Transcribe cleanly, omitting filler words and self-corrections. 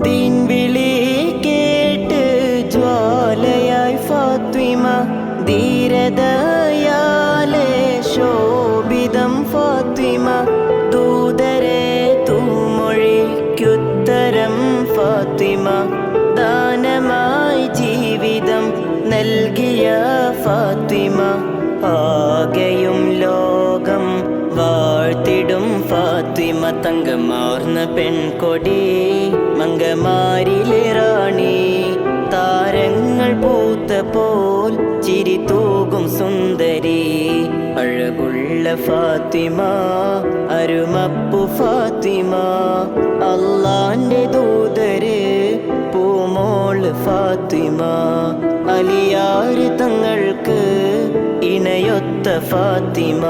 ദീൻ വിളി കേട്ട് ജ്വാലയായി ഫാത്തിമ, ധീരതയാലെ ശോഭിതം ഫാത്തിമ, ദൂതരെ തൂമൊഴിക്കുത്തരം ഫാത്തിമ, ദാനമായി ജീവിതം നൽകിയ ഫാത്തിമ, ആകെയും ലോകം വാഴ്ത്തിടും ഫാത്തിമ, തങ്കമാർന്ന പെൺകൊടി മങ്കമാരിലെ റാണി, താരങ്ങൾ പൂത്തപ്പോൾ ചിരി തൂകും സുന്ദരി, അഴകുള്ള ഫാത്തിമ അരുമപ്പു ഫാത്തിമ, അള്ളാന്റെ ദൂതര് പൂമോള് ഫാത്തിമ, അലിയാര് തങ്ങൾക്ക് ഇണയൊത്ത ഫാത്തിമ.